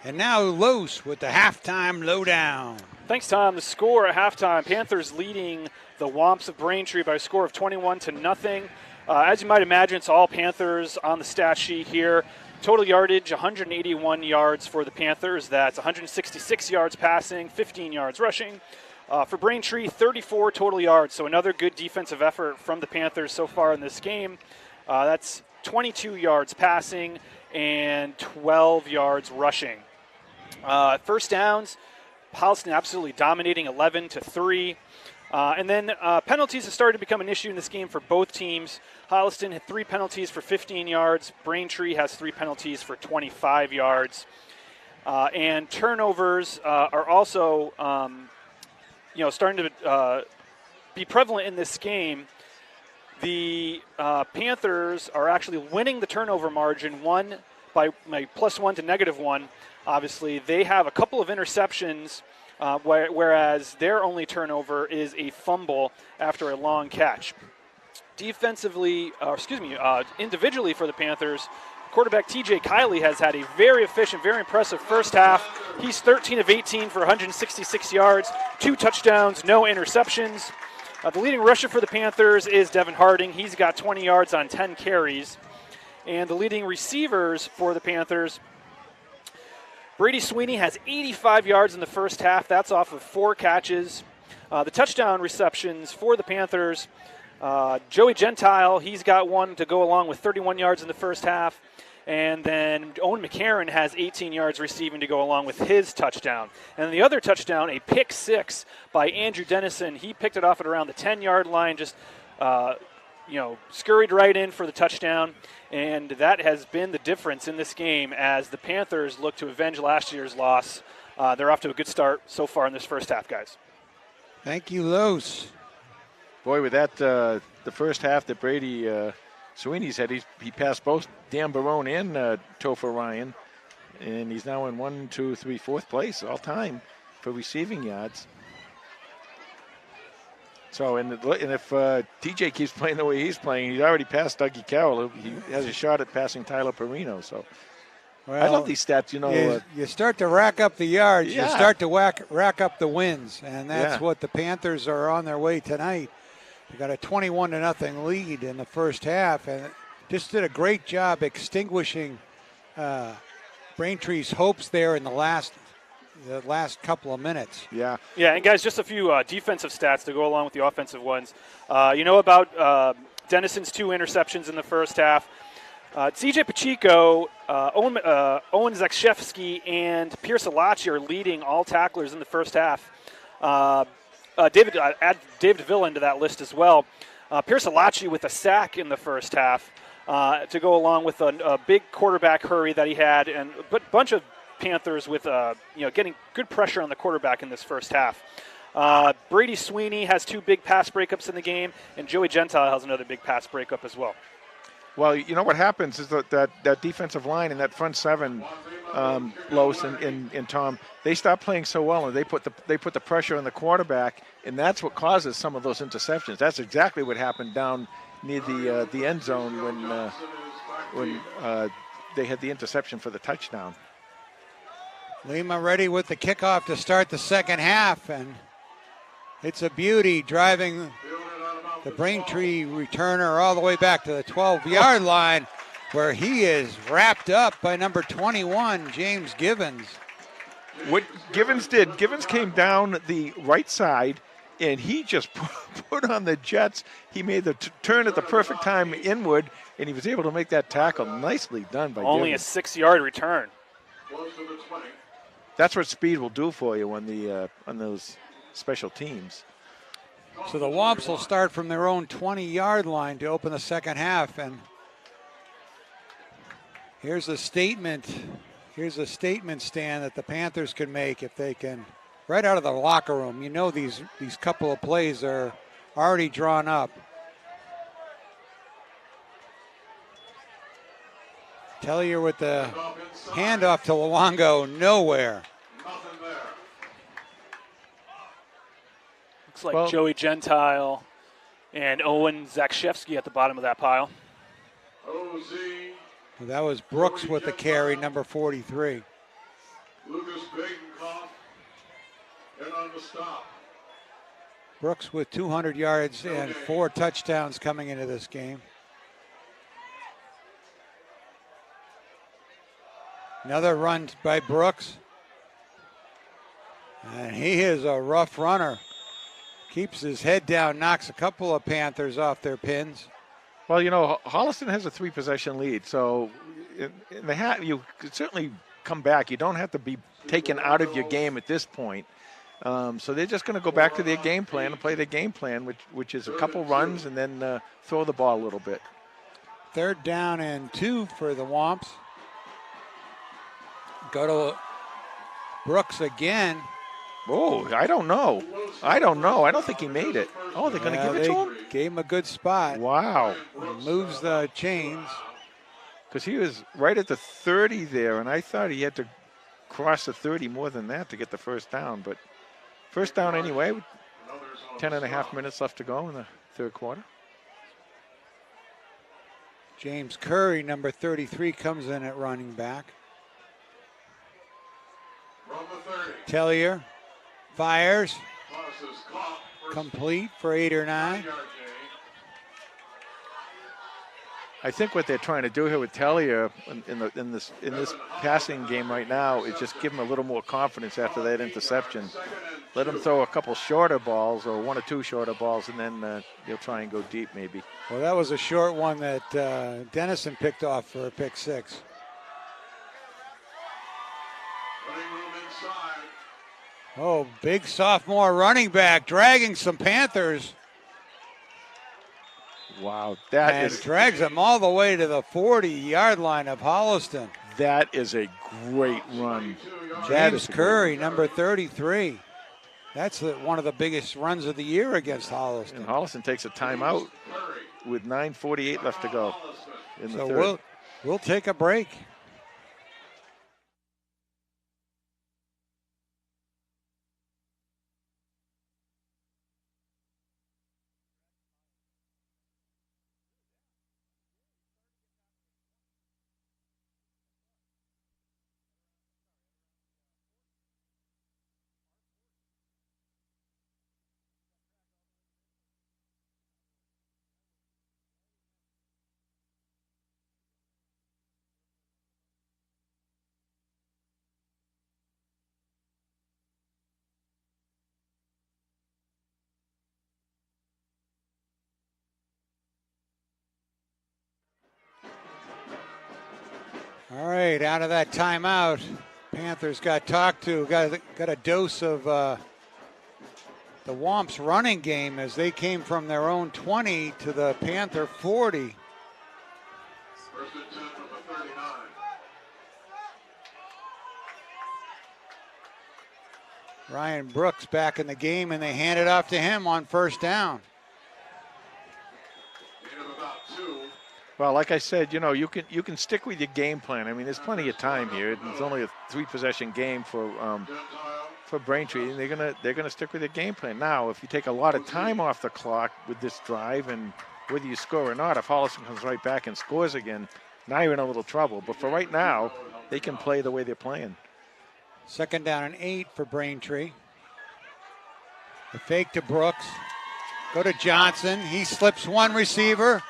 And now Los with the halftime lowdown. Thanks, Tom. The score at halftime, Panthers leading the Wamps of Braintree by a score of 21-0. As you might imagine, it's all Panthers on the stat sheet here. Total yardage, 181 yards for the Panthers. That's 166 yards passing, 15 yards rushing. For Braintree, 34 total yards, so another good defensive effort from the Panthers so far in this game. That's 22 yards passing and 12 yards rushing. First downs, Half-Holliston absolutely dominating 11-3. And then penalties have started to become an issue in this game for both teams. Half-Holliston had 3 penalties for 15 yards. Braintree has 3 penalties for 25 yards. And turnovers are also starting to be prevalent in this game. The Panthers are actually winning the turnover margin by +1 to -1. Obviously, they have a couple of interceptions, whereas their only turnover is a fumble after a long catch. Individually for the Panthers, quarterback TJ Kiley has had a very efficient, very impressive first half. He's 13 of 18 for 166 yards, 2 touchdowns, no interceptions. The leading rusher for the Panthers is Devin Harding. He's got 20 yards on 10 carries. And the leading receivers for the Panthers, Brady Sweeney has 85 yards in the first half. That's off of 4 catches. The touchdown receptions for the Panthers, Joey Gentile, he's got 1 to go along with 31 yards in the first half. And then Owen McCarron has 18 yards receiving to go along with his touchdown. And the other touchdown, a pick 6 by Andrew Dennison. He picked it off at around the 10-yard line, just scurried right in for the touchdown. And that has been the difference in this game as the Panthers look to avenge last year's loss. They're off to a good start so far in this first half, guys. Thank you, Los. Boy, with that, the first half that Brady Sweeney's had, he passed both Dan Barone and Topher Ryan, and he's now in 1, 2, 3, 4th place all time for receiving yards. So, and if TJ keeps playing the way he's playing, he's already passed Dougie Carroll. He has a shot at passing Tyler Perino. So, well, I love these stats. You start to rack up the yards. Yeah. You start to rack up the wins, and that's what the Panthers are on their way tonight. They got a 21-0 lead in the first half, and just did a great job extinguishing Braintree's hopes there in the last couple of minutes. Yeah, and guys, just a few defensive stats to go along with the offensive ones. About Dennison's 2 interceptions in the first half. CJ Pacheco, Owen Zakshevsky, and Pierce Alachi are leading all tacklers in the first half. David DeVille into that list as well. Pierce Alachi with a sack in the first half to go along with a big quarterback hurry that he had, and a bunch of Panthers with getting good pressure on the quarterback in this first half. Brady Sweeney has 2 big pass breakups in the game, and Joey Gentile has another big pass breakup as well. Well, what happens is that defensive line and that front 7, Los and Tom, they stop playing so well, and they put the pressure on the quarterback, and that's what causes some of those interceptions. That's exactly what happened down near the end zone when they had the interception for the touchdown. Lima ready with the kickoff to start the second half, and it's a beauty driving the Braintree returner all the way back to the 12-yard line, where he is wrapped up by number 21, James Givens. What Givens did, Givens came down the right side, and he just put on the Jets. He made the turn at the perfect time inward, and he was able to make that tackle. Nicely done by Only Givens. A 6-yard return. That's what speed will do for you on those special teams. So the Wamps will start from their own 20-yard line to open the second half, and here's a statement stand that the Panthers can make if they can, right out of the locker room. These couple of plays are already drawn up. Tellier with the handoff to Luongo, nowhere. Looks like Joey Gentile and Owen Zakshevsky at the bottom of that pile. That was Brooks with the carry, number 43. Brooks with 200 yards and 4 touchdowns coming into this game. Another run by Brooks. And he is a rough runner. Keeps his head down, knocks a couple of Panthers off their pins. Well, Holliston has a 3-possession lead, so you could certainly come back. You don't have to be taken out of your game at this point. So they're just going to go back to their game plan and play their game plan, which is a couple runs and then throw the ball a little bit. 3rd down and 2 for the Wamps. Go to Brooks again. Oh, I don't know. I don't think he made it. Oh, they're going to give it to him? Gave him a good spot. Wow. He moves the chains. Because he was right at the 30 there, and I thought he had to cross the 30 more than that to get the first down. But first down anyway, 10.5 minutes left to go in the 3rd quarter. James Curry, number 33, comes in at running back. Tellier fires. Complete for 8 or 9. I think what they're trying to do here with Tellier in this passing game right now is just give him a little more confidence after that interception. Let him throw a couple shorter balls or 1 or 2 shorter balls, and then he'll try and go deep maybe. Well, that was a short one that Dennison picked off for a pick 6. Oh, big sophomore running back dragging some Panthers. Wow, drags them all the way to the 40-yard line of Half-Holliston. That is a great run. James Curry, number 33. That's one of the biggest runs of the year against Half-Holliston. And Half-Holliston takes a timeout with 9:48 left to go in the 3rd. We'll take a break. All right, out of that timeout, Panthers got talked to, got a dose of the Wamps running game as they came from their own 20 to the Panther 40. First and 10 from the 39. Ryan Brooks back in the game, and they hand it off to him on 1st down. Gain of about 2. Well, like I said, you can stick with your game plan. I mean, there's plenty of time here. It's only a 3-possession game for Braintree, and they're gonna stick with their game plan. Now, if you take a lot of time off the clock with this drive, and whether you score or not, if Holliston comes right back and scores again, now you're in a little trouble. But for right now, they can play the way they're playing. 2nd down and 8 for Braintree. The fake to Brooks. Go to Johnson. He slips one receiver.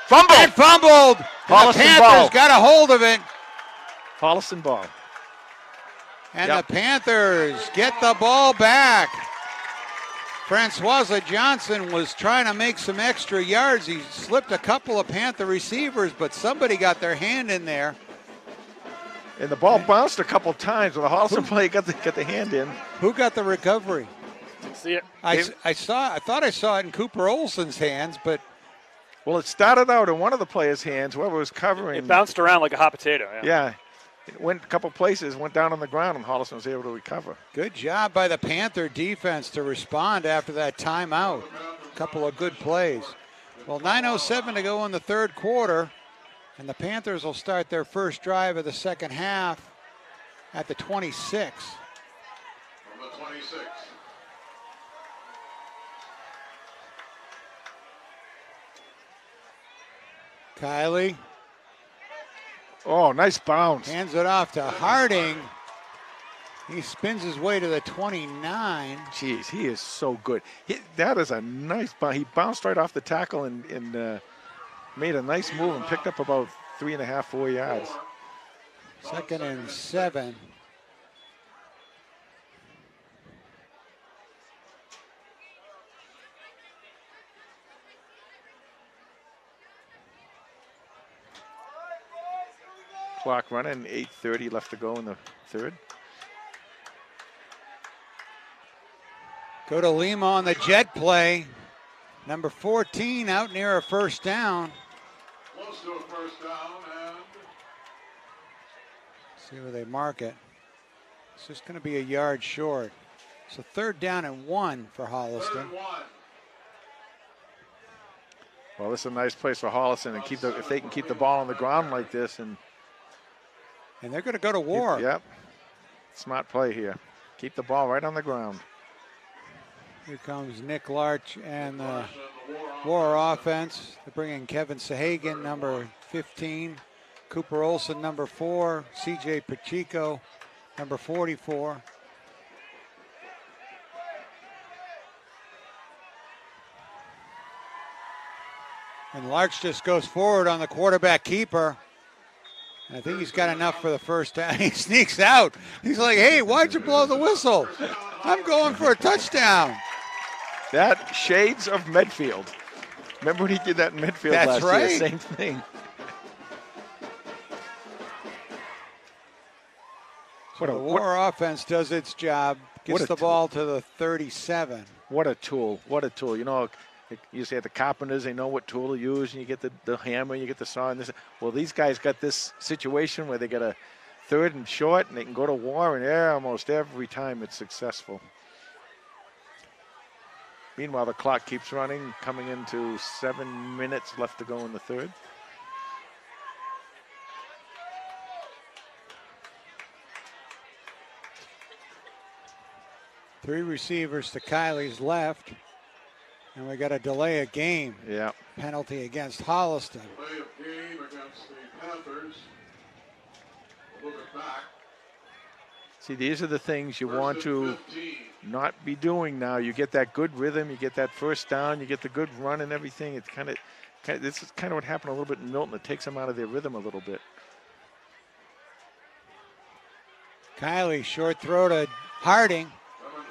Fumbled! And fumbled! And the Holliston Panthers ball. got a hold of it. Holliston ball. And the Panthers get the ball back. Francois Johnson was trying to make some extra yards. He slipped a couple of Panther receivers, but somebody got their hand in there. And the ball bounced a couple times when the Holliston player got the hand in. Who got the recovery? See it. I thought I saw it in Cooper Olson's hands, but Well, it started out in one of the players' hands, whoever was covering. It bounced around like a hot potato. Yeah. It went a couple places, went down on the ground, and Holliston was able to recover. good job by the Panther defense to respond after that timeout. A couple of good plays. Well, 9:07 to go in the 3rd quarter, and the Panthers will start their first drive of the 2nd half at the 26. From the 26. Kiley Oh, nice bounce. hands it off to Harding. He spins his way to the 29. Jeez, he is so good. That is a nice bounce. He bounced right off the tackle and made a nice move and picked up about 3.5, 4 yards. 2nd and 7. Clock running, 8:30 left to go in the third. Go to Lima on the jet play. Number 14 out near a first down. Close to a first down and See where they mark it. It's just going to be a yard short. So 3rd down and 1 for Holliston. 3rd and 1. Well, this is a nice place for Holliston and if they can keep the ball on the ground like this And they're going to go to war. Yep. Smart play here. Keep the ball right on the ground. Here comes Nick Larch and the war offense. They're bringing Kevin Sahagan, number 15. Cooper Olson, number 4. CJ Pacheco, number 44. And Larch just goes forward on the quarterback keeper. I think he's got enough for the first down. He sneaks out. He's like, hey, why'd you blow the whistle? I'm going for a touchdown. That shades of Medfield. Remember when he did that in Medfield That's last right. year? Same thing. The war offense does its job, gets the ball to the 37. What a tool. What a tool. You know, you say the carpenters, they know what tool to use, and you get the hammer, you get the saw. And this. Well, these guys got this situation where they got a 3rd and short, and they can go to war, and almost every time it's successful. Meanwhile, the clock keeps running, coming into 7 minutes left to go in the third. Three receivers to Kiley's left. And we got a delay of game. Yeah. Penalty against Holliston. Play of game against the Panthers. A little bit back. See, these are the things you want to not be doing now. You get that good rhythm, you get that first down, you get the good run and everything. It's kind of this is kind of what happened a little bit in Milton. It takes them out of their rhythm a little bit. Kiley, short throw to Harding.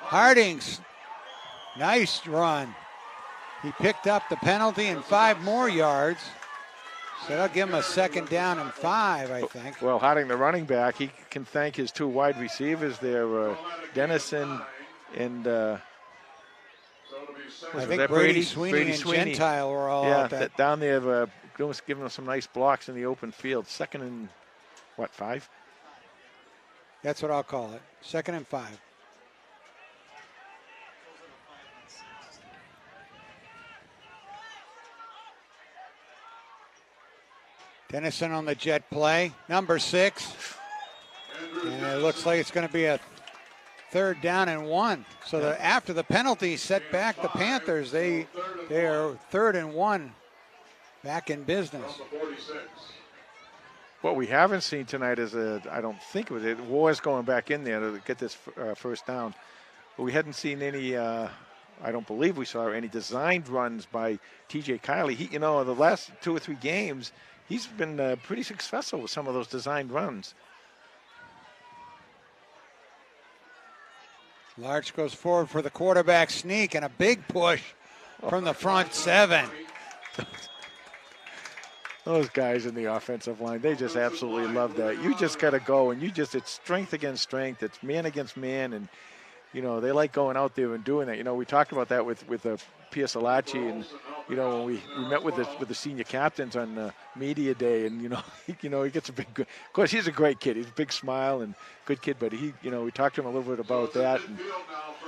Harding's nice run. He picked up the penalty and 5 more yards. So that'll give him a 2nd down and 5, I think. Well, Harding, the running back, he can thank his 2 wide receivers there, Dennison and I think Brady Sweeney and Gentile were all out there. Down there, giving them some nice blocks in the open field. 2nd and, 5? That's what I'll call it. 2nd and 5. Dennison on the jet play, number 6. And it looks like it's going to be a 3rd down and 1. So after the penalty set back the Panthers, they are 3rd and 1 back in business. What we haven't seen tonight is I don't think it was it. War's going back in there to get this first down. But we hadn't seen any, I don't believe we saw any designed runs by TJ Kiley. He, the last 2 or 3 games, he's been pretty successful with some of those designed runs. Larch goes forward for the quarterback sneak and a big push from the front 7. Those guys in the offensive line, they just absolutely love that. You just got to go, and it's strength against strength. It's man against man, and, they like going out there and doing that. We talked about that with Pia Salachi, and, when we met with the senior captains on media day, and, he gets a big, of course, he's a great kid. He's a big smile and good kid, but we talked to him a little bit about that, and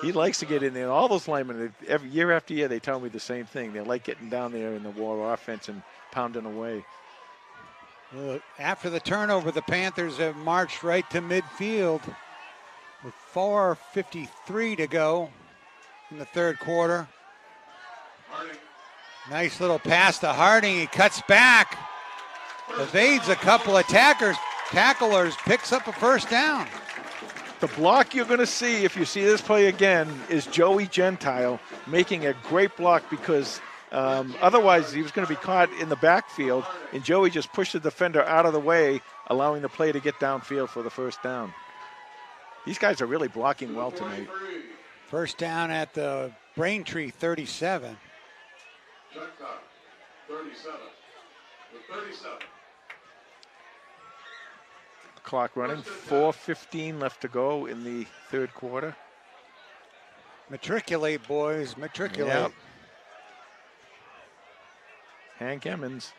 he likes to get in there. All those linemen, every year after year, they tell me the same thing. They like getting down there in the war offense and pounding away. After the turnover, the Panthers have marched right to midfield with 4:53 to go in the third quarter. Nice little pass to Harding. He cuts back, evades a couple of tacklers, picks up a first down. The block you're going to see, if you see this play again, is Joey Gentile making a great block because otherwise he was going to be caught in the backfield, and Joey just pushed the defender out of the way, allowing the play to get downfield for the first down. These guys are really blocking well tonight. First down at the Braintree 37. Check that. 37. The 37. Clock running, 4:15 left to go in the third quarter. Matriculate, boys, matriculate. Yep. Hank Emmons.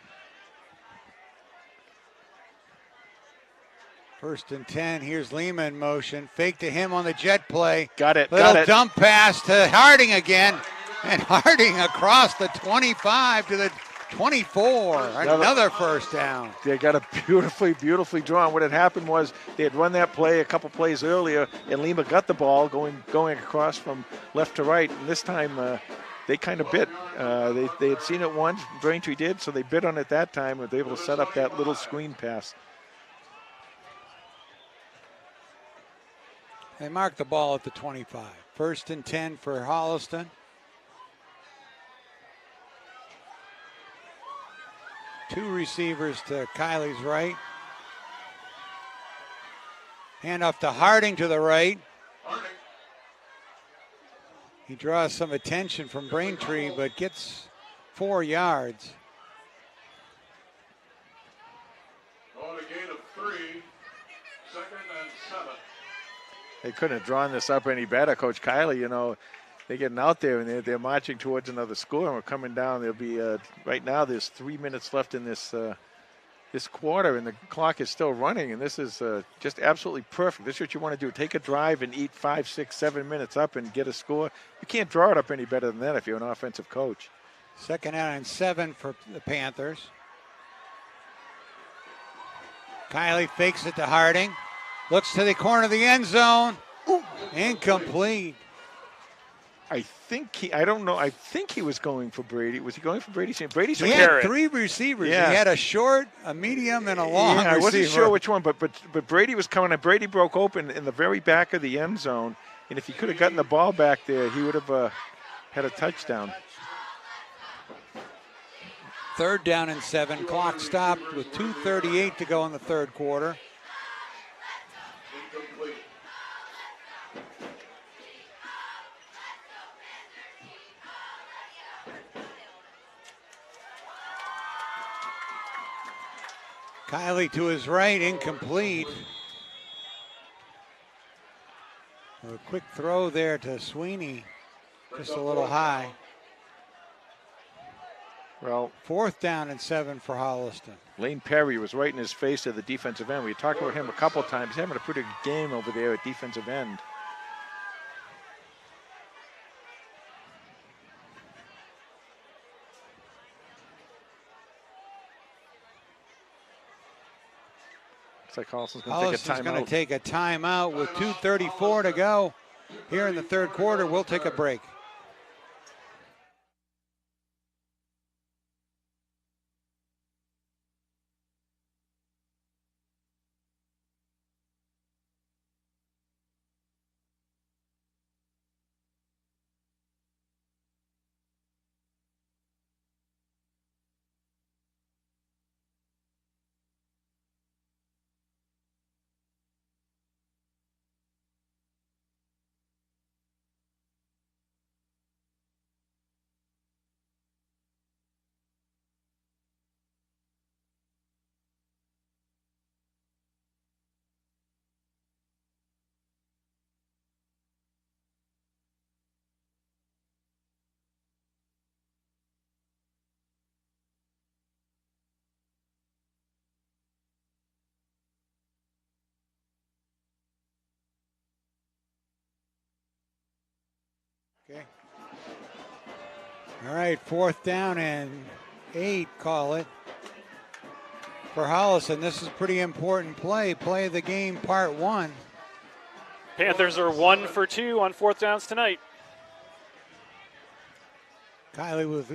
First and 10. Here's Lima in motion. Fake to him on the jet play. Got it. Little dump pass to Harding again. And Harding across the 25 to the 24. Another first down. They got a beautifully drawn. What had happened was they had run that play a couple plays earlier, and Lima got the ball going across from left to right. And this time they kind of bit. They had seen it once, Braintree did, so they bit on it that time and were able to set up that little screen pass. They marked the ball at the 25. First and 10 for Holliston. Two receivers to Kiley's right. Handoff to Harding to the right. He draws some attention from Braintree, but gets 4 yards. On a gain of 3. Second and 7. They couldn't have drawn this up any better, Coach Kiley. You know, they're getting out there and they're marching towards another score, and we're coming down. There'll be right now. There's 3 minutes left in this quarter, and the clock is still running. And this is just absolutely perfect. This is what you want to do: take a drive and eat 5, 6, 7 minutes up and get a score. You can't draw it up any better than that if you're an offensive coach. Second down and 7 for the Panthers. Kiley fakes it to Harding. Looks to the corner of the end zone. Incomplete. I think he was going for Brady. Was he going for Brady? Brady's He had 3 receivers. Yeah. He had a short, a medium, and a long receiver. I wasn't sure which one, but Brady was coming, and Brady broke open in the very back of the end zone. And if he could have gotten the ball back there, he would have had a touchdown. Third down and 7. Clock stopped with 2:38 to go in the third quarter. Incomplete. Kiley to his right, incomplete. A quick throw there to Sweeney, just a little high. Well, Fourth down and 7 for Holliston. Lane Perry was right in his face at the defensive end. We talked about him a couple times. He's having a pretty good game over there at defensive end. Looks like Holliston's going to take a timeout with 2:34 to go here in the third quarter. We'll take a break. Okay. All right, fourth down and 8, call it. For Holliston, this is a pretty important play. Play of the game, part 1. Panthers are 1 for 2 on fourth downs tonight. Kiley with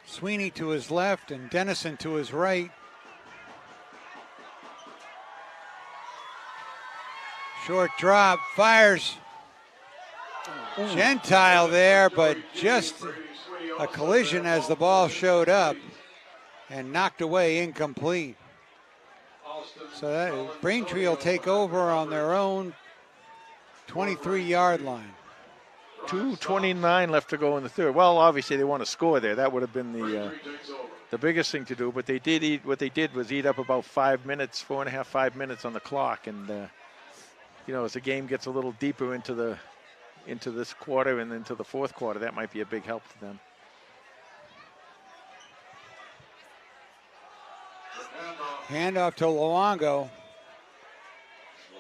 Sweeney to his left and Dennison to his right. Short drop, fires. Gentile there, but just a collision as the ball showed up and knocked away, incomplete. So that, Braintree will take over on their own 23-yard line. 2:29 left to go in the third. Well, obviously they want to score there. That would have been the biggest thing to do. But they did eat. What they did was eat up about 5 minutes, 4.5, 5 minutes on the clock. And as the game gets a little deeper into this quarter and into the fourth quarter, that might be a big help to them. Handoff to Luongo.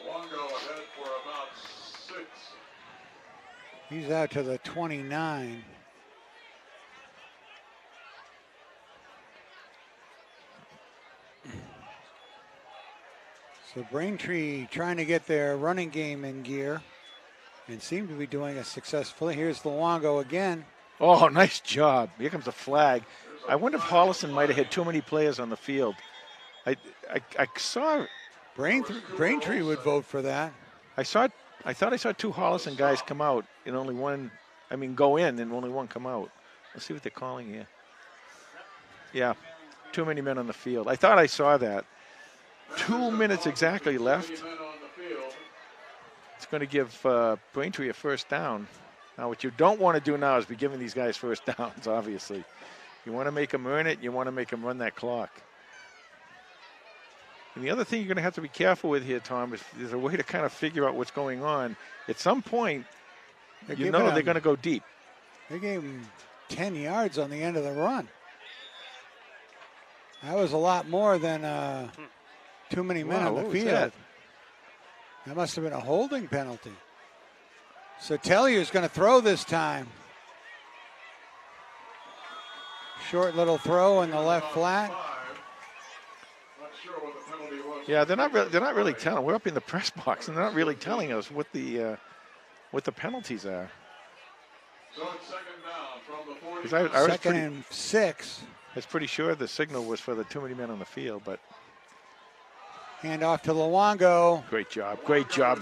Luongo ahead for about 6. He's out to the 29. So Braintree trying to get their running game in gear and seem to be doing it successfully. Here's Luongo again. Oh, nice job. Here comes a flag. I wonder if Holliston might have had too many players on the field. I saw Braintree would vote for that. I thought I saw 2 Holliston guys come out and only one, go in and only one come out. Let's see what they're calling here. Yeah, too many men on the field. I thought I saw that. 2 minutes exactly left. It's going to give Braintree a first down. Now, what you don't want to do now is be giving these guys first downs, obviously. You want to make them earn it. You want to make them run that clock. And the other thing you're going to have to be careful with here, Tom, is there's a way to kind of figure out what's going on. At some point, they're going to go deep. They gave him 10 yards on the end of the run. That was a lot more than too many men on the field. That must have been a holding penalty. So Tellier's going to throw this time. Short little throw in the left flat. Yeah, they're not really telling. We're up in the press box, and they're not really telling us what the penalties are. So it's second down from the 40. Second and 6. I was pretty sure the signal was for the too many men on the field, but. Hand off to Luongo. Great job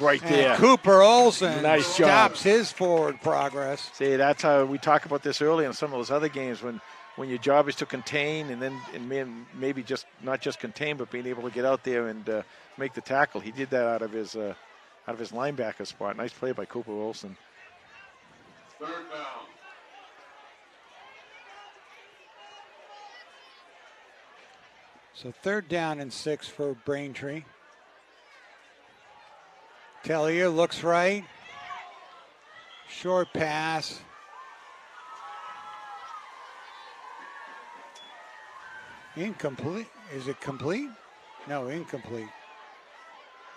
right and there. Cooper Olsen nice job. Stops his forward progress. See, that's how we talk about this early in some of those other games when your job is to contain and maybe just not just contain, but being able to get out there and make the tackle. He did that out of his linebacker spot. Nice play by Cooper Olsen. Third down. So 3rd down and 6 for Braintree. Tellier looks right. Short pass. Incomplete. Is it complete? No, incomplete.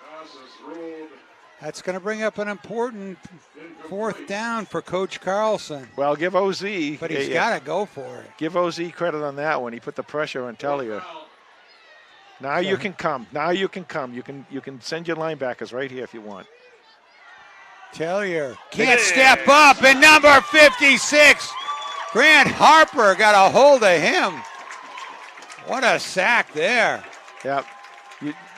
Pass is ruled. That's going to bring up an important 4th down for Coach Carlson. Well, give OZ. But he's got to go for it. Give OZ credit on that one. He put the pressure on Tellier. Now you can come. You can send your linebackers right here if you want. Tellier can't step up, and number 56, Grant Harper, got a hold of him. What a sack there. Yeah.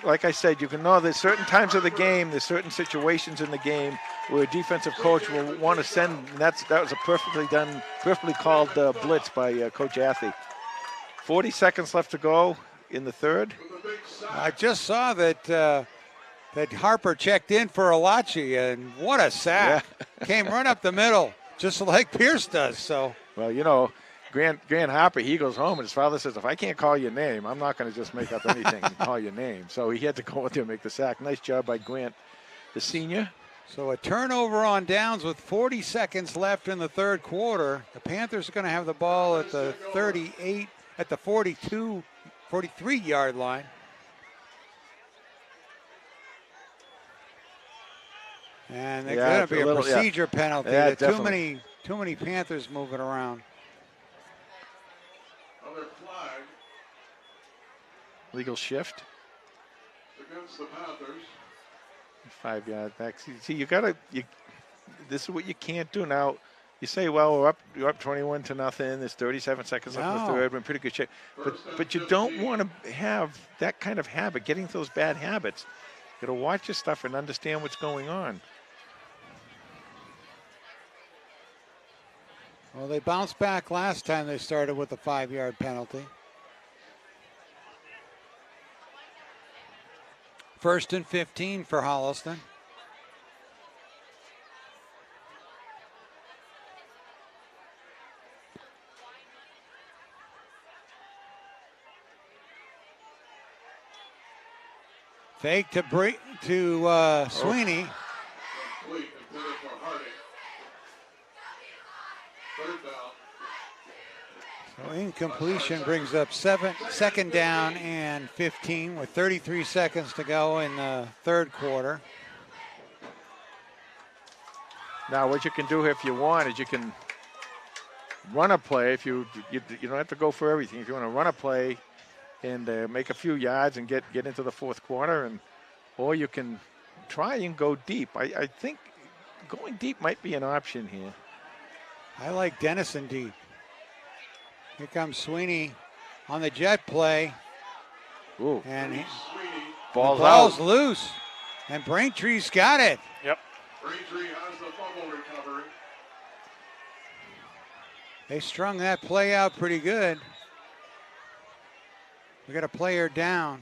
Like I said, you can know there's certain times of the game, there's certain situations in the game where a defensive coach will want to send, and that was a perfectly called blitz by Coach Athey. 40 seconds left to go in the third. I just saw that Harper checked in for Alachi, and what a sack. Yeah. Came right up the middle, just like Pierce does. So. Well, Grant Harper, he goes home, and his father says, if I can't call your name, I'm not going to just make up anything and call your name. So he had to go out there and make the sack. Nice job by Grant, the senior. So a turnover on downs with 40 seconds left in the third quarter. The Panthers are going to have the ball at the 38, at the 43-yard line. And there's going to be a procedure penalty. Yeah, too many Panthers moving around. Another flag. Legal shift. Against the Panthers. 5 yard back. See, this is what you can't do now. You say, well, we're up 21-0. There's 37 seconds left in the third. We're in pretty good shape. But you don't want to have that kind of habit, getting those bad habits. got to watch your stuff and understand what's going on. Well, they bounced back last time they started with a 5-yard penalty. 1st and 15 for Holliston. Fake to Sweeney. Complete, intended for Harding. Third down. So incompletion brings up 2nd down and 15 with 33 seconds to go in the 3rd quarter. Now, what you can do if you want is you can run a play. If you don't have to go for everything. If you want to run a play and make a few yards and get into the 4th quarter, or you can try and go deep. I think going deep might be an option here. I like Dennison deep. Here comes Sweeney on the jet play. Ooh. And Ball's ball's out. loose. And Braintree's got it. Yep. Braintree has the fumble recovery. They strung that play out pretty good. We got a player down.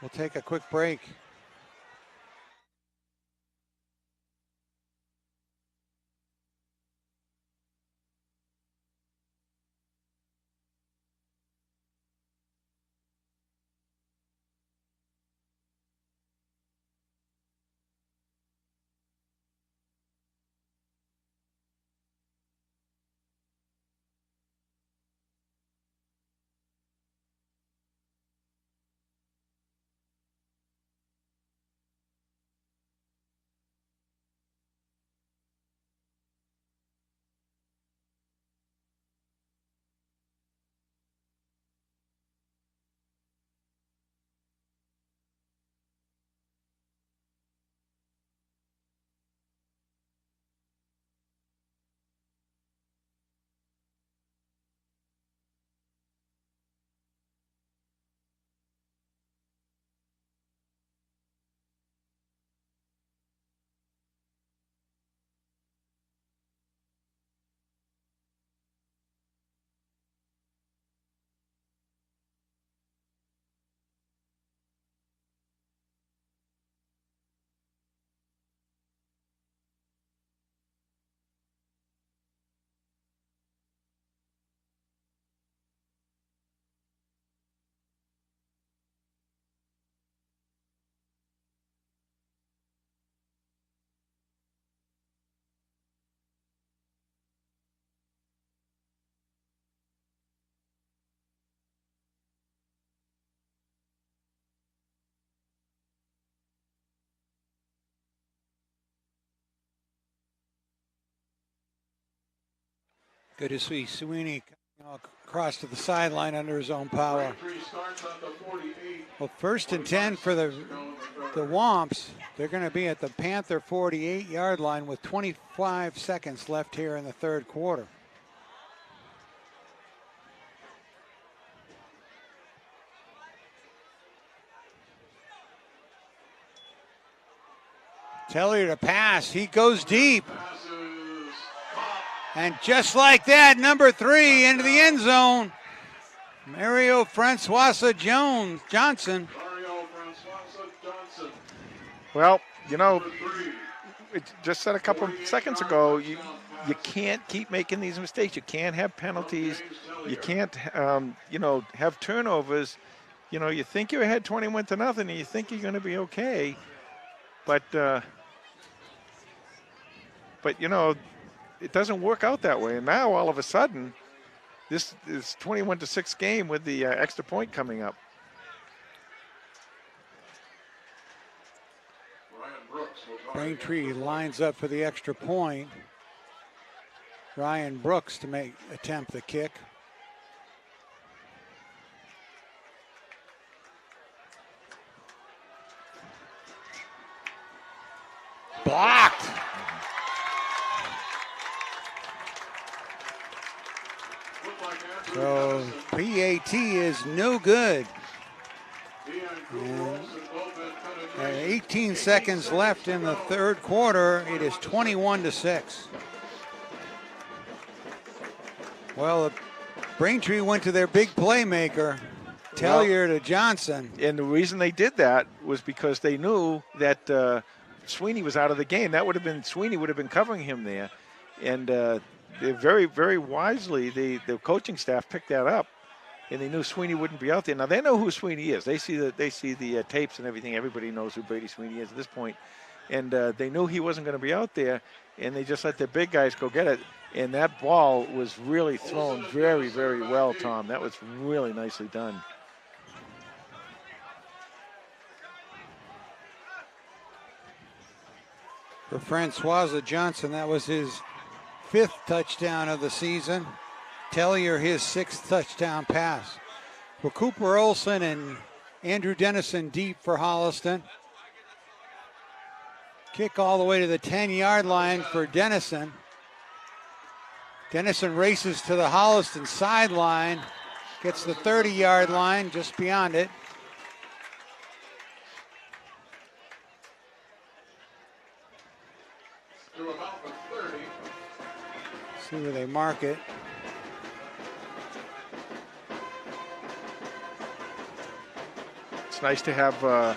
We'll take a quick break. Good to see Sweeney across to the sideline under his own power. Braintree starts at the 48. Well, 1st and 10 for the Wamps. They're going to be at the Panther 48-yard line with 25 seconds left here in the 3rd quarter. Tellier to pass. He goes deep. Passes. And just like that, number 3 into the end zone. Mario Francois Johnson. Mario Francois Johnson. Well, Number 3. it just said a couple seconds ago, you can't keep making these mistakes. You can't have penalties. You can't, have turnovers. You think you're ahead 21-0, and you think you're going to be okay. But it doesn't work out that way. And now all of a sudden, this is 21-6 game with the extra point coming up. Ryan Brooks will try Braintree lines up for the extra point. Ryan Brooks to attempt the kick. Blocked. So PAT is no good. And 18 seconds left in the third quarter. It is 21-6. Well, Braintree went to their big playmaker, Tellier to Johnson. And the reason they did that was because they knew that Sweeney was out of the game. That would have been, Sweeney would have been covering him there. And they very, very wisely, the coaching staff picked that up. And they knew Sweeney wouldn't be out there. Now they know who Sweeney is. They see the tapes and everything. Everybody knows who Brady Sweeney is at this point. And they knew he wasn't going to be out there, and they just let their big guys go get it. And that ball was really thrown very, very well, Tom. That was really nicely done. For Francois Johnson, that was his 5th touchdown of the season. Tellier, his 6th touchdown pass. For Cooper Olson and Andrew Dennison deep for Holliston. Kick all the way to the 10-yard line for Dennison. Dennison races to the Holliston sideline, gets the 30-yard line just beyond it. To about the 30. See where they mark it. It's nice to have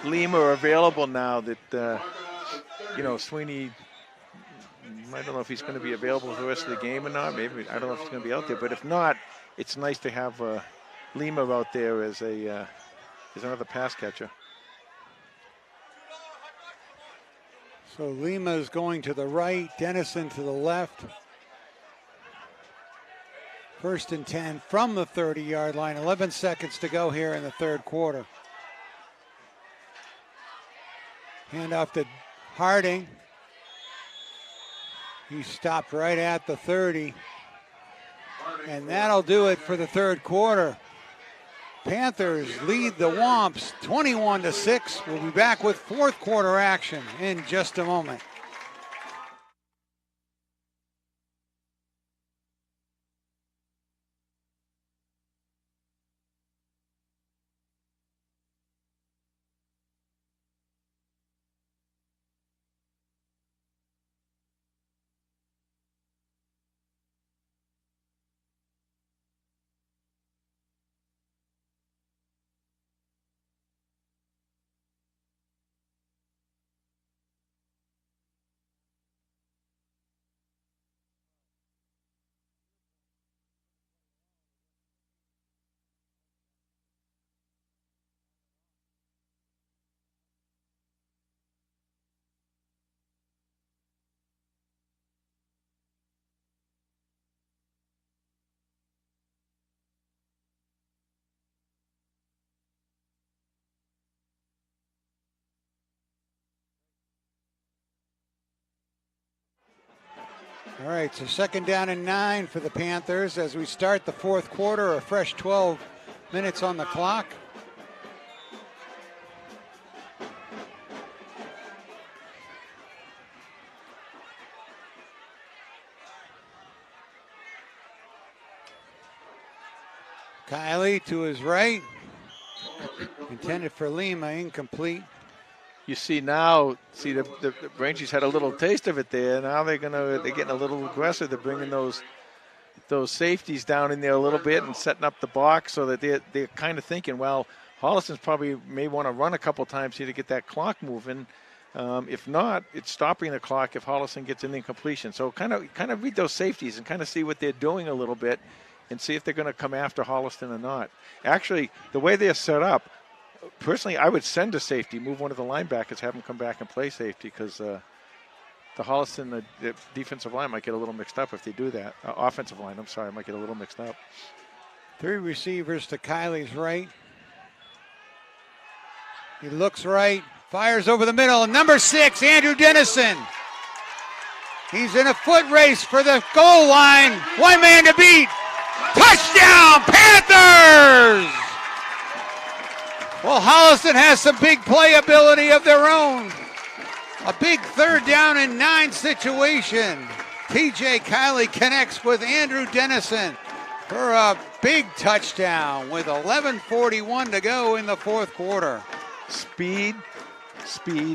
Lima available now that, Sweeney, I don't know if he's going to be available for the rest of the game or not. Maybe, I don't know if he's going to be out there. But if not, it's nice to have Lima out there as another pass catcher. So Lima is going to the right, Dennison to the left. 1st and 10 from the 30-yard line. 11 seconds to go here in the third quarter. Hand off to Harding. He stopped right at the 30. And that'll do it for the third quarter. Panthers lead the Wamps 21-6. We'll be back with fourth quarter action in just a moment. All right, so 2nd down and 9 for the Panthers as we start the fourth quarter, a fresh 12 minutes on the clock. Kiley to his right, intended for Lima, incomplete. You see now, the Rangers had a little taste of it there. Now they're getting a little aggressive. They're bringing those safeties down in there a little bit and setting up the box so that they're kind of thinking, well, Holliston's probably may want to run a couple times here to get that clock moving. If not, it's stopping the clock if Holliston gets an incompletion. So kind of read those safeties and kind of see what they're doing a little bit and see if they're going to come after Holliston or not. Actually, the way they're set up, personally, I would send a safety, move one of the linebackers, have them come back and play safety because the Holliston, the defensive line might get a little mixed up if they do that. Offensive line, I'm sorry, might get a little mixed up. 3 receivers to Kiley's right. He looks right, fires over the middle, and number 6, Andrew Dennison. He's in a foot race for the goal line. One man to beat. Touchdown, Panthers! Well, Holliston has some big playability of their own. A big 3rd down and 9 situation. TJ Kiley connects with Andrew Dennison. for a big touchdown with 11:41 to go in the fourth quarter. Speed,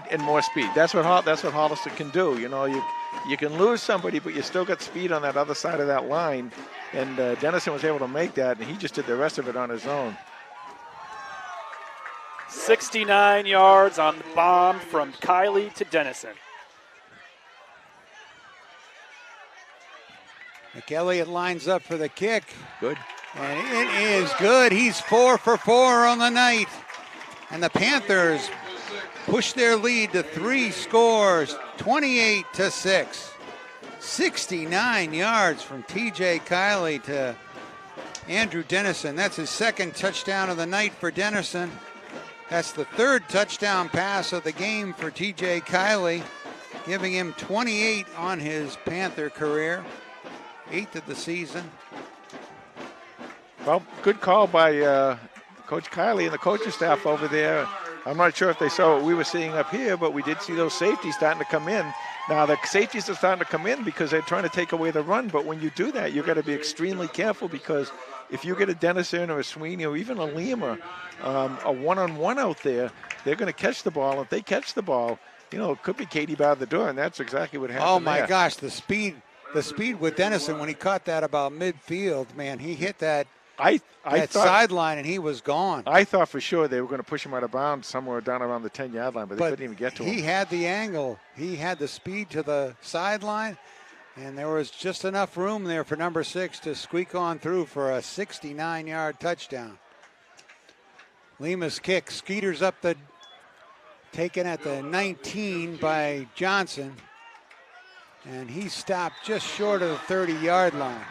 and more speed. That's what Hollister can do. You know, you can lose somebody, but you still got speed on that other side of that line. And Dennison was able to make that, and he just did the rest of it on his own. 69 yards on the bomb from Kiley to Dennison. McElliott lines up for the kick. Good. And it is good. He's 4 for 4 on the night. And the Panthers push their lead to 3 scores, 28-6. 69 yards from TJ Kiley to Andrew Dennison. That's his second touchdown of the night for Dennison. That's the third touchdown pass of the game for TJ Kiley, giving him 28 on his Panther career, 8th of the season. Well, good call by Coach Kiley and the coaching staff over there. I'm not sure if they saw what we were seeing up here, but we did see those safeties starting to come in. Now, the safeties are starting to come in because they're trying to take away the run, but when you do that, you've got to be extremely careful, because if you get a Dennison or a Sweeney or even a Lima, a one-on-one out there, they're going to catch the ball. If they catch the ball, you know, it could be Katie by the door, and that's exactly what happened. Oh, my there. gosh, the speed with Dennison when he caught that about midfield, man, he hit that sideline and he was gone. I thought for sure they were going to push him out of bounds somewhere down around the 10-yard line, but they couldn't even get to him. He had the angle. He had the speed to the sideline, and there was just enough room there for number 6 to squeak on through for a 69-yard touchdown. Lima's kick skeeters up taken at the 19 by Johnson, and he stopped just short of the 30-yard line.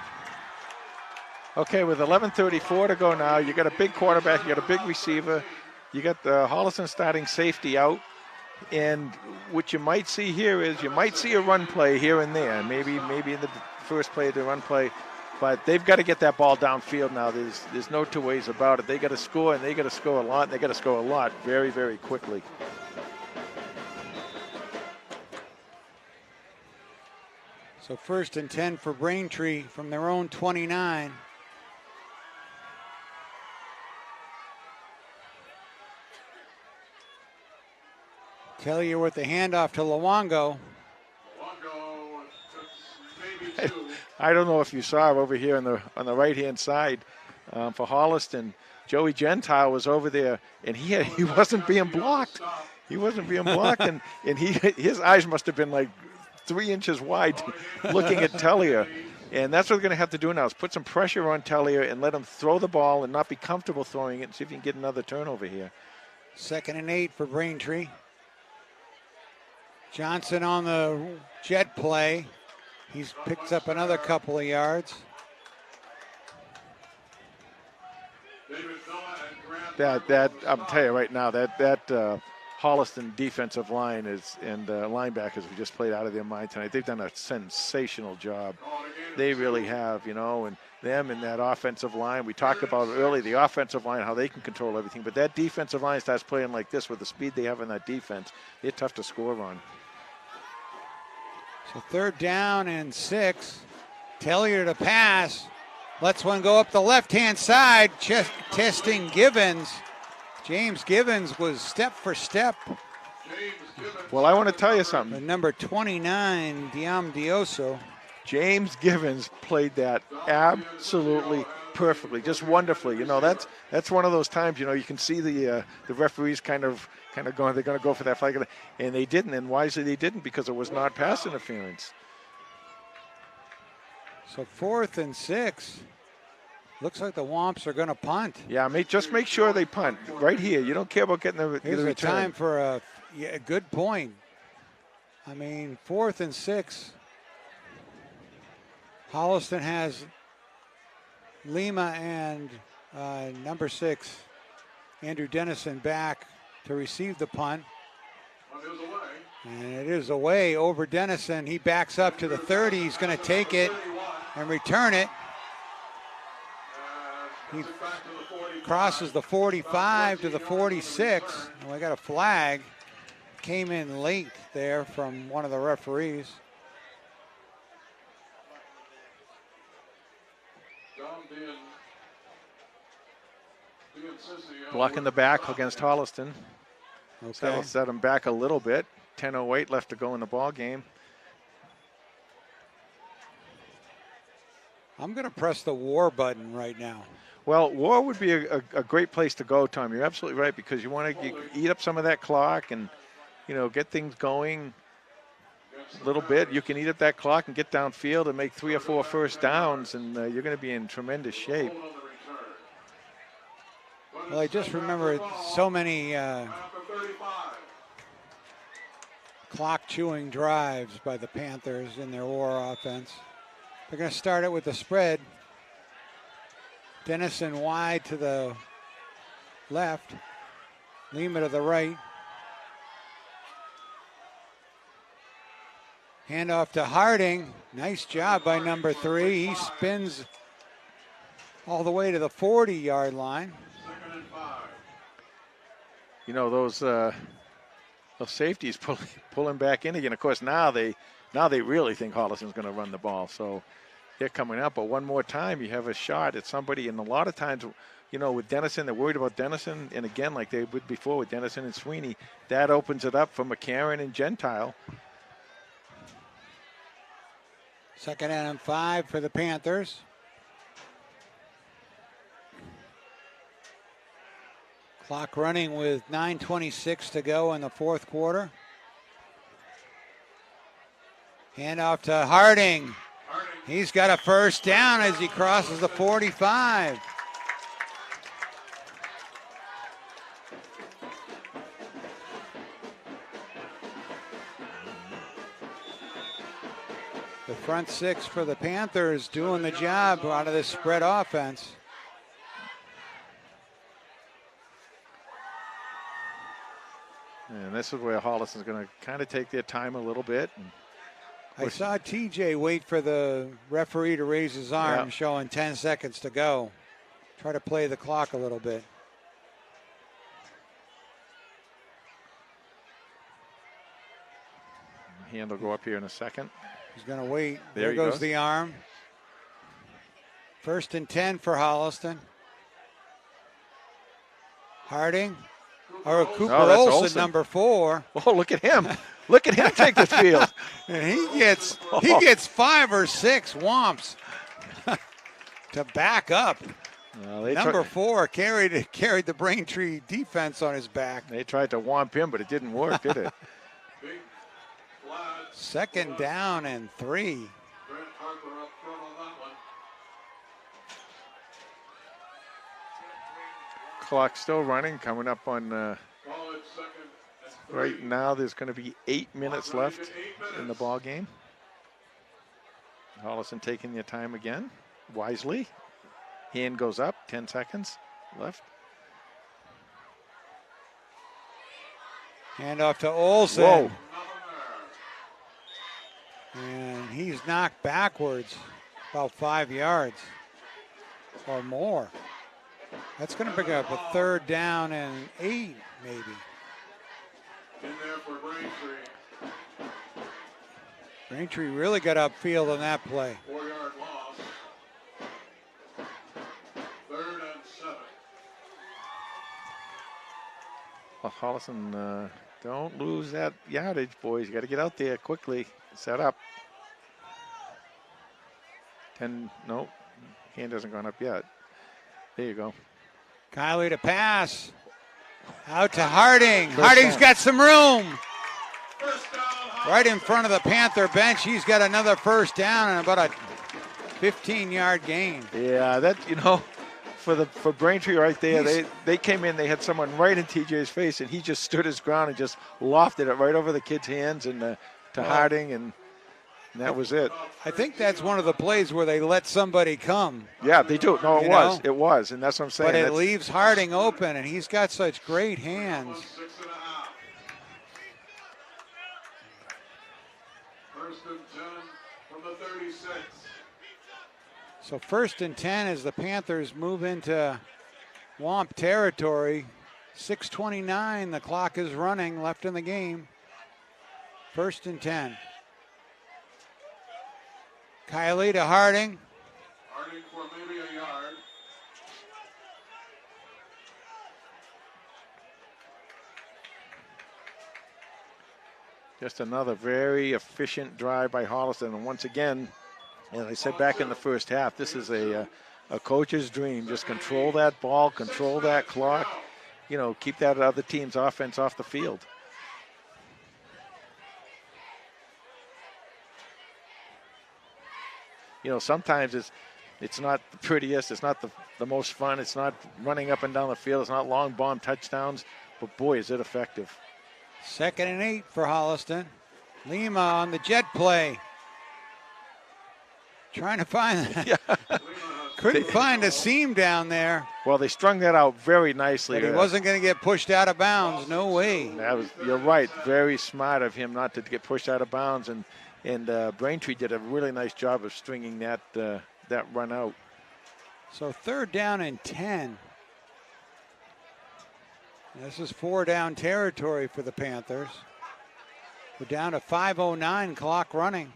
Okay, with 11:34 to go now, you got a big quarterback, you got a big receiver, you got the Holliston starting safety out, and what you might see here is you might see a run play here and there, maybe in the first play of the run play, but they've got to get that ball downfield now. There's no two ways about it. They got to score, and they got to score a lot, and they got to score a lot very, very quickly. So 1st and 10 for Braintree from their own 29. Tellier with the handoff to Luongo. I don't know if you saw over here on the right-hand side for Holliston. Joey Gentile was over there, and he wasn't being blocked. He wasn't being blocked, and his eyes must have been like 3 inches wide looking at Tellier. And that's what we're going to have to do now, is put some pressure on Tellier and let him throw the ball and not be comfortable throwing it, and see if he can get another turnover here. 2nd and 8 for Braintree. Johnson on the jet play. He's picked up another couple of yards. That I'm telling you right now, that Holliston defensive line and linebackers who just played out of their mind tonight. They've done a sensational job. They really have, you know, and them and that offensive line. We talked about earlier, the offensive line, how they can control everything, but that defensive line starts playing like this with the speed they have in that defense. They're tough to score on. So 3rd down and 6. Tellier to pass. Lets one go up the left-hand side, testing Givens. James Givens was step for step. Well, I want to tell you something. The number 29, Diamdioso. James Givens played that absolutely perfectly, just wonderfully. You know, that's one of those times, you know, you can see the referees kind of going, they're going to go for that flag, and they didn't, and wisely they didn't, because it was not pass interference. So 4th and 6. Looks like the Wamps are going to punt. Yeah, just make sure they punt right here. You don't care about getting the Here's return. a time for a good point. I mean, 4th and 6. Holliston has Lima and number 6, Andrew Dennison, back to receive the punt. And it is away over Dennison. He backs up to the 30. He's going to take it and return it. He crosses the 45 to the 46. And we got a flag. Came in late there from one of the referees. Down being Blocking the back against Holliston. So that'll set them back a little bit. 10:08 left to go in the ball game. I'm going to press the war button right now. Well, war would be a great place to go, Tom. You're absolutely right, because you want to eat up some of that clock and, get things going a little bit. You can eat up that clock and get downfield and make 3 or 4 first downs, and you're going to be in tremendous shape. Well, I just remember so many clock-chewing drives by the Panthers in their war offense. They're going to start it with the spread. Dennison wide to the left. Lima to the right. Handoff to Harding. Nice job by number 3. He spins all the way to the 40-yard line. Those safeties pulling back in again. Of course, now they really think Holliston's going to run the ball. So they're coming up, but one more time you have a shot at somebody. And a lot of times, with Dennison, they're worried about Dennison. And again, like they would before with Dennison and Sweeney, that opens it up for McCarran and Gentile. 2nd and 5 for the Panthers. Clock running with 9:26 to go in the 4th quarter. Handoff to Harding. He's got a first down as he crosses the 45. The front 6 for the Panthers doing the job out of this spread offense. And this is where Holliston's going to kind of take their time a little bit. I saw TJ wait for the referee to raise his arm, showing 10 seconds to go. Try to play the clock a little bit. Hand will go up here in a second. He's going to wait. There goes the arm. 1st and 10 for Holliston. Harding. Or Cooper Olsen, number 4. Oh, look at him. Look at him take the field. And he gets 5 or 6 whomps to back up. Number 4 carried the Braintree defense on his back. They tried to whomp him, but it didn't work, did it? 2nd down and 3. Clock still running, coming up on right now. There's going to be 8 minutes left in the ball game. Holliston taking their time again, wisely. Hand goes up, 10 seconds left. Hand off to Olsen. Whoa. And he's knocked backwards about 5 yards or more. That's going to pick up a 3rd down and 8, maybe. In there for Braintree. Braintree really got upfield on that play. 4-yard loss. 3rd and 7. Well, Holliston, don't lose that yardage, boys. You got to get out there quickly. Set up. 10, nope. Hand hasn't gone up yet. There you go. Kiley to pass. Out to Harding. Harding's got some room. Right in front of the Panther bench. He's got another first down and about a 15-yard gain. Yeah, that, for Braintree right there, they came in, they had someone right in TJ's face, and he just stood his ground and just lofted it right over the kid's hands and to Harding, and that was it. I think that's one of the plays where they let somebody come. Yeah, they do. No, it was, and that's what I'm saying. But it leaves Harding open, and he's got such great hands. 6.5. 1st and 10 from the 36. So 1st and 10 as the Panthers move into Wamp territory. 6:29, the clock is running, left in the game. 1st and 10. Kiley to Harding. Harding for maybe a yard. Just another very efficient drive by Holliston. And once again, as I said back in the first half, this is a coach's dream. Just control that ball, control that clock, you know, keep that other team's offense off the field. You know, sometimes it's not the prettiest, it's not the most fun, it's not running up and down the field, it's not long bomb touchdowns, but boy, is it effective. 2nd and 8 for Holliston. Lima on the jet play. Trying to find that. Yeah. Couldn't find a seam down there. Well, they strung that out very nicely. But he wasn't going to get pushed out of bounds. No way. You're right. Very smart of him not to get pushed out of bounds. And Braintree did a really nice job of stringing that run out. So 3rd down and 10. This is 4 down territory for the Panthers. We're down to 5:09 clock running.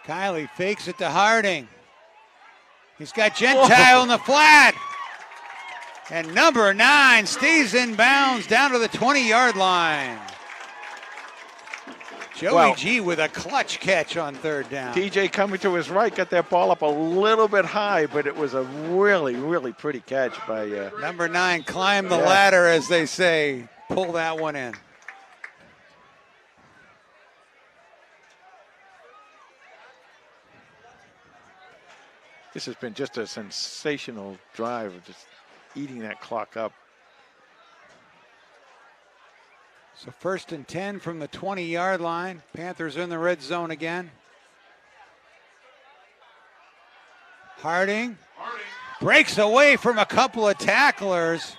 Kiley fakes it to Harding. He's got Gentile in the flat. And number 9 stays in bounds down to the 20-yard line. Joey G with a clutch catch on 3rd down. TJ coming to his right, got that ball up a little bit high, but it was a really, really pretty catch by... Number 9 climbed the ladder, as they say. Pull that one in. This has been just a sensational drive of just eating that clock up. So 1st and 10 from the 20-yard line. Panthers in the red zone again. Harding breaks away from a couple of tacklers.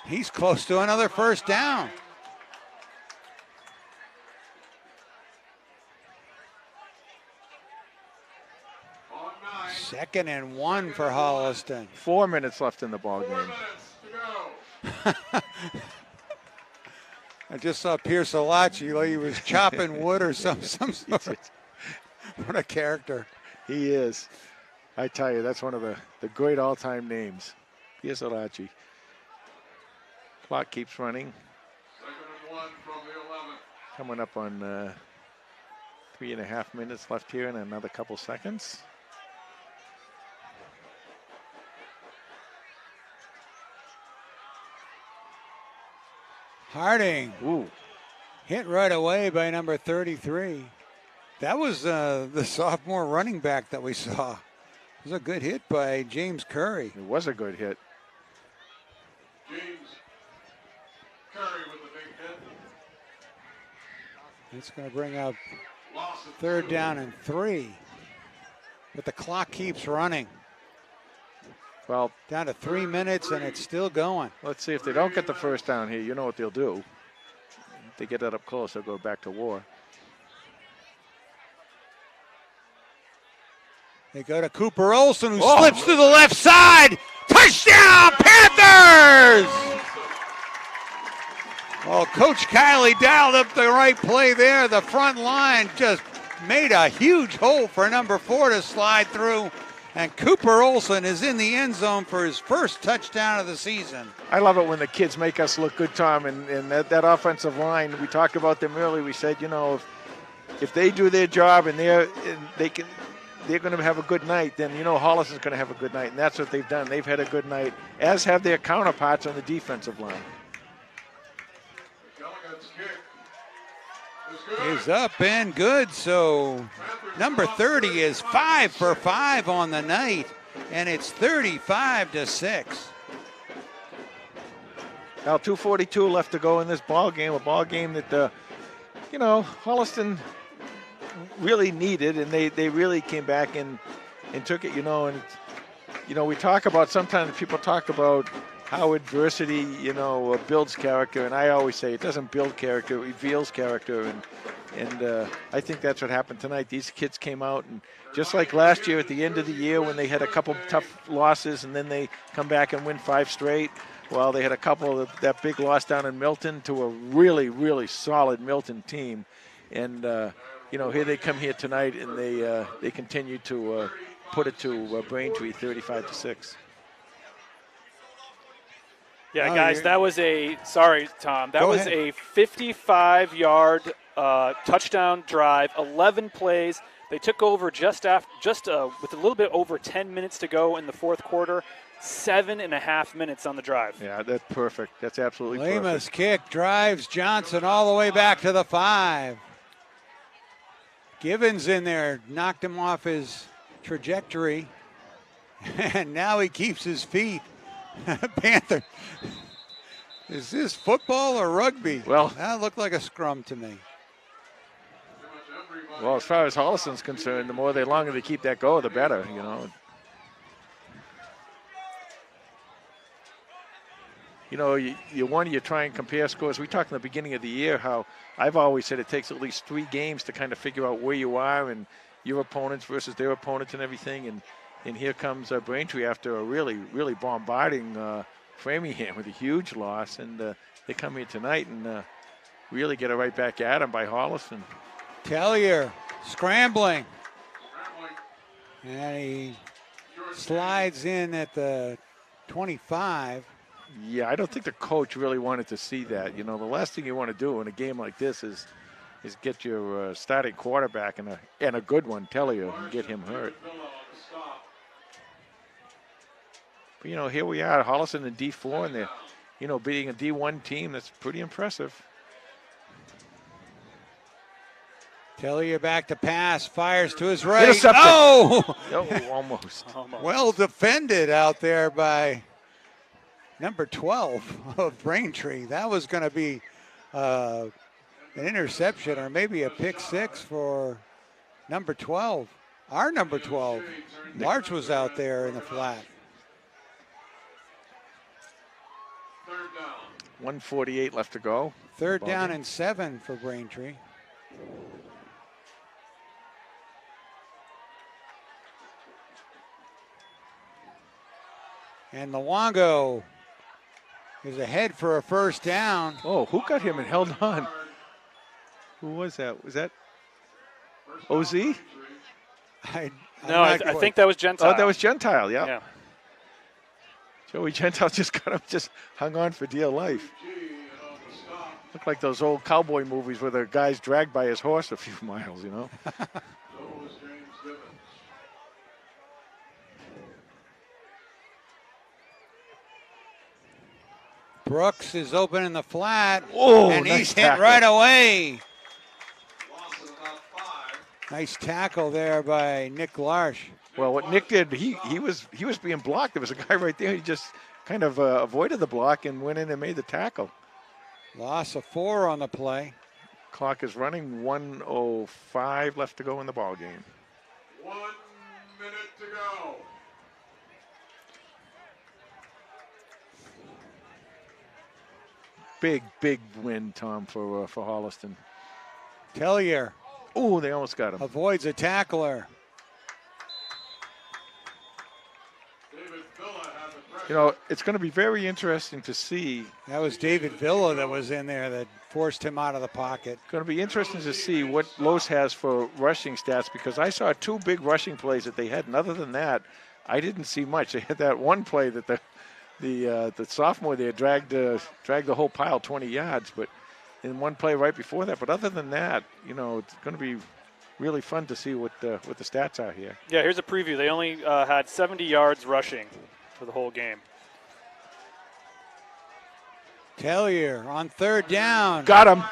He's close to another 1st down. Second and 1 for Holliston. 4 minutes left in the ball game. I just saw Pierce Alachi, like he was chopping wood or some sort of, what a character. He is. I tell you, that's one of the great all-time names. Pierce Alachi. Clock keeps running. 2nd and 1 from the 11. Coming up on 3.5 minutes left here and another couple seconds. Harding. Ooh. Hit right away by number 33. That was the sophomore running back that we saw. It was a good hit by James Curry. It was a good hit. James Curry with the big hit. It's going to bring up Loss of 3rd 2. down and 3. But the clock keeps running. Well, Down to 3 minutes and it's still going. let's see if they don't get the 1st down here. You know what they'll do. If they get that up close, they'll go back to war. They go to Cooper Olson, who slips to the left side. Touchdown, Panthers! Well, Coach Kiley dialed up the right play there. The front line just made a huge hole for number 4 to slide through. And Cooper Olson is in the end zone for his 1st touchdown of the season. I love it when the kids make us look good, Tom, and that offensive line, we talked about them early. We said, you know, if they do their job and they're going to have a good night, then, you know, Holliston's going to have a good night, and that's what they've done. They've had a good night, as have their counterparts on the defensive line. Delegate's kick is good. Is up and good, so number 30 is 5 for 5 on the night, and it's 35-6. Now 2:42 left to go in this ball game, a ball game that, you know, Holliston really needed, and they really came back and took it, you know. And, you know, we talk about, sometimes people talk about how adversity, you know, builds character, and I always say it doesn't build character, it reveals character, and I think that's what happened tonight. These kids came out, and just like last year at the end of the year when they had a couple tough losses and then they come back and win 5 straight, well, they had a couple of that big loss down in Milton to a really, really solid Milton team, and you know, here they come here tonight, and they continue to put it to Braintree 35-6. Yeah, Oh, guys, you're- that was sorry, Tom, that Go was ahead. a 55-yard touchdown drive, 11 plays. They took over with a little bit over 10 minutes to go in the fourth quarter, 7.5 minutes on the drive. Yeah, that's perfect. That's absolutely Lema's perfect. kick drives Johnson all the way back to the 5. Givens in there knocked him off his trajectory, and now he keeps his feet. Panther. Is this football or rugby? Well- that looked like a scrum to me. Well, as far as Holliston's concerned, the more longer they keep that go, the better, you know. You know, you try and compare scores. We talked in the beginning of the year how I've always said it takes at least 3 games to kind of figure out where you are and your opponents versus their opponents and everything. And here comes Braintree after a really, really bombarding Framingham with a huge loss. And they come here tonight and really get it right back at them by Holliston. Tellier scrambling. And he slides in at the 25. Yeah, I don't think the coach really wanted to see that. You know, the last thing you want to do in a game like this is get your starting quarterback and a good one, Tellier, and get him hurt. But, you know, here we are, Holliston in D4, and they're, you know, beating a D1 team. That's pretty impressive. Tellier back to pass, fires to his right. Intercepted. Oh! Oh, almost. Well defended out there by number 12 of Braintree. That was going to be an interception or maybe a pick 6 for number 12. Our number 12. Larch was out there in the flat. 1:48 left to go. Third Ball down game. and 7 for Braintree. And Luongo is ahead for a first down. Oh, who got him and held on? Who was that? Was that OZ? I'm No, I not think that was Gentile. Oh, that was Gentile, yeah. Yeah. Joey Gentile just hung on for dear life. Looked like those old cowboy movies where the guy's dragged by his horse a few miles, you know. Brooks is open in the flat. Oh, and nice he's hit tackle. right away. Nice tackle there by Nick Larsh. Well, what Nick did, he was being blocked. There was a guy right there. He just kind of avoided the block and went in and made the tackle. Loss of 4 on the play. Clock is running. 1:05 left to go in the ball game. 1 minute to go. Big win, Tom, for Holliston. Tellier Oh, they almost got him. avoids a tackler. David Villa has the pressure. You know, it's going to be very interesting to see. That was David Villa that was in there that forced him out of the pocket. Going to be interesting to see what Los has for rushing stats, because I saw 2 big rushing plays that they had, and other than that, I didn't see much. They had that one play that the sophomore there dragged the whole pile 20 yards, but in one play right before that. But other than that, you know, it's going to be really fun to see what the stats are here. Yeah, here's a preview. They only had 70 yards rushing for the whole game. Tellier on third down. Got him.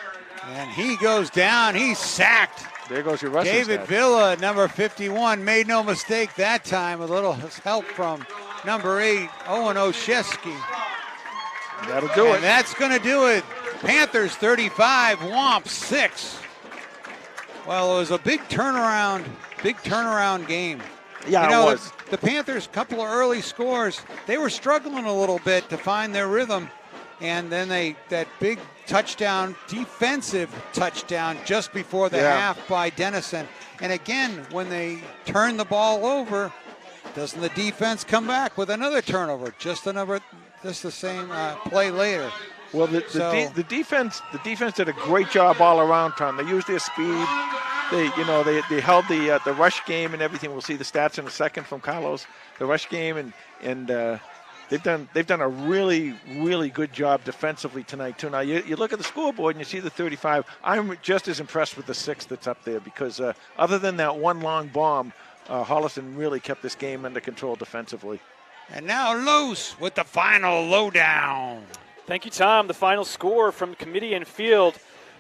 And he goes down. He's sacked. There goes your rushing David stats. Villa, number 51, made no mistake that time. A little help from number 8, Owen Oshesky. That'll do And it. that's going to do it. Panthers 35, Wamps 6. Well, it was a big turnaround game. Yeah, you know, it was. The Panthers, couple of early scores, they were struggling a little bit to find their rhythm. And then that big touchdown, defensive touchdown just before the half by Dennison. And again, when they turn the ball over, doesn't the defense come back with another turnover? Just the same play later. Well, the defense did a great job all around, Tom. They used their speed. they held the rush game and everything. We'll see the stats in a second from Carlos. The rush game and they've done a really, really good job defensively tonight too. Now you look at the scoreboard and you see the 35. I'm just as impressed with the 6 that's up there because other than that one long bomb, Holliston really kept this game under control defensively. And now Loose with the final lowdown. Thank you, Tom. The final score from Kamitian Field.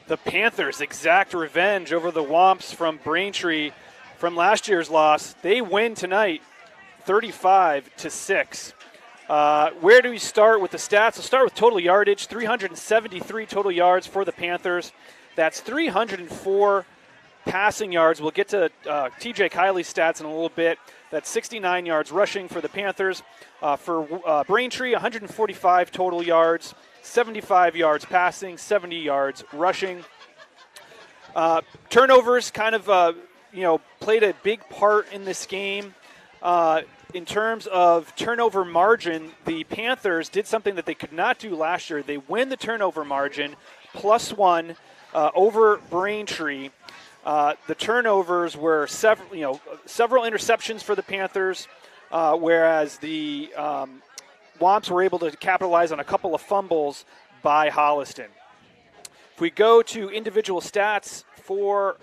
The Panthers exact revenge over the Wamps from Braintree from last year's loss. They win tonight 35-6. Where do we start with the stats? We'll start with total yardage, 373 total yards for the Panthers. That's 304 passing yards. We'll get to TJ Kiley's stats in a little bit. That's 69 yards rushing for the Panthers. For Braintree, 145 total yards, 75 yards passing, 70 yards rushing. Turnovers kind of, played a big part in this game. In terms of turnover margin, the Panthers did something that they could not do last year. They win the turnover margin, +1 over Braintree. The turnovers were several interceptions for the Panthers, whereas the Wamps were able to capitalize on a couple of fumbles by Holliston. If we go to individual stats for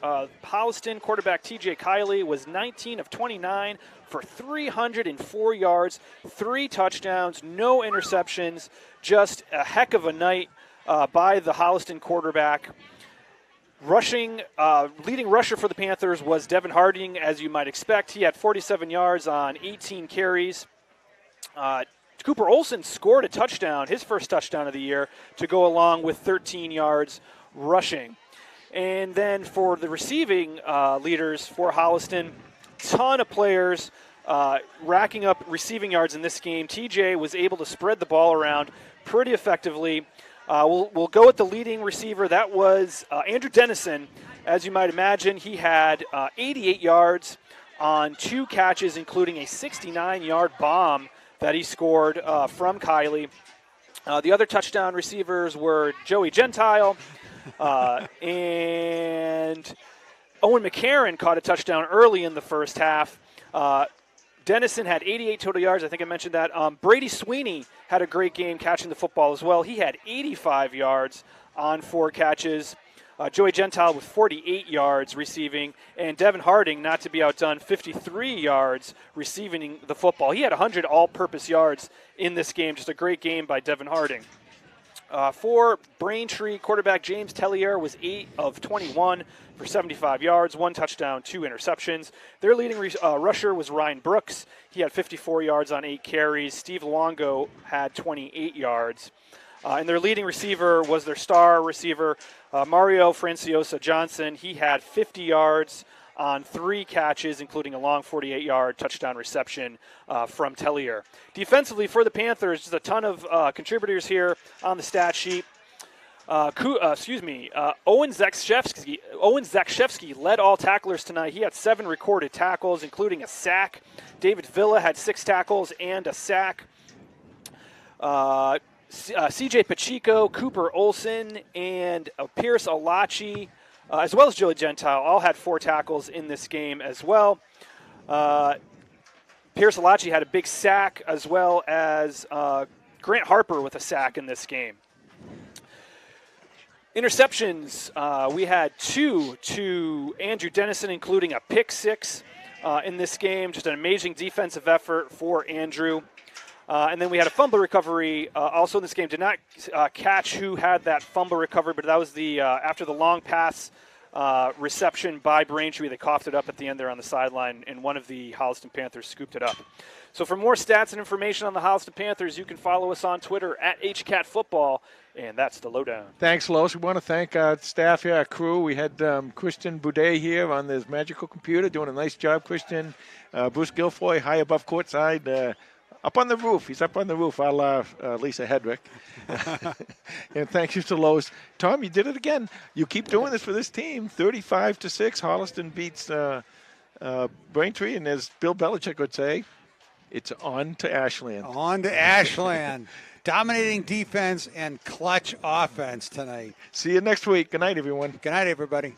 Holliston, quarterback TJ Kiley was 19 of 29 for 304 yards, 3 touchdowns, no interceptions, just a heck of a night by the Holliston quarterback. Rushing, leading rusher for the Panthers was Devin Harding, as you might expect. He had 47 yards on 18 carries. Cooper Olson scored a touchdown, his first touchdown of the year, to go along with 13 yards rushing. And then for the receiving leaders for Holliston, ton of players racking up receiving yards in this game. TJ was able to spread the ball around pretty effectively. We'll go with the leading receiver. That was Andrew Dennison. As you might imagine, he had 88 yards on 2 catches, including a 69-yard bomb that he scored from Kiley. The other touchdown receivers were Joey Gentile and Owen McCarron caught a touchdown early in the first half. Dennison had 88 total yards. I think I mentioned that. Brady Sweeney had a great game catching the football as well. He had 85 yards on 4 catches. Joey Gentile with 48 yards receiving. And Devin Harding, not to be outdone, 53 yards receiving the football. He had 100 all-purpose yards in this game. Just a great game by Devin Harding. For Braintree, quarterback James Tellier was 8 of 21 for 75 yards, 1 touchdown, 2 interceptions. Their leading rusher was Ryan Brooks. He had 54 yards on 8 carries. Steve Luongo had 28 yards. And their leading receiver was their star receiver, Mario Franciosa Johnson. He had 50 yards on 3 catches, including a long 48-yard touchdown reception from Tellier. Defensively for the Panthers, just a ton of contributors here on the stat sheet. Owen Zakshevsky led all tacklers tonight. He had 7 recorded tackles, including a sack. David Villa had 6 tackles and a sack. CJ Pacheco, Cooper Olson, and Pierce Alachi, as well as Joey Gentile, all had 4 tackles in this game as well. Pierce Alachi had a big sack, as well as Grant Harper with a sack in this game. Interceptions, we had 2 to Andrew Dennison, including a pick 6 in this game. Just an amazing defensive effort for Andrew. And then we had a fumble recovery also in this game. Did not catch who had that fumble recovery, but that was the after the long pass reception by Braintree. They coughed it up at the end there on the sideline, and one of the Holliston Panthers scooped it up. So for more stats and information on the Holliston Panthers, you can follow us on Twitter at HCatFootball, and that's the lowdown. Thanks, Los. We want to thank our staff here, our crew. We had Christian Boudet here on this magical computer doing a nice job, Christian. Bruce Guilfoy, high above courtside. Up on the roof. He's up on the roof, a la Lisa Hedrick. And thank you to Lois. Tom, you did it again. You keep doing this for this team. 35-6. Holliston beats Braintree. And as Bill Belichick would say, it's on to Ashland. On to Ashland. Dominating defense and clutch offense tonight. See you next week. Good night, everyone. Good night, everybody.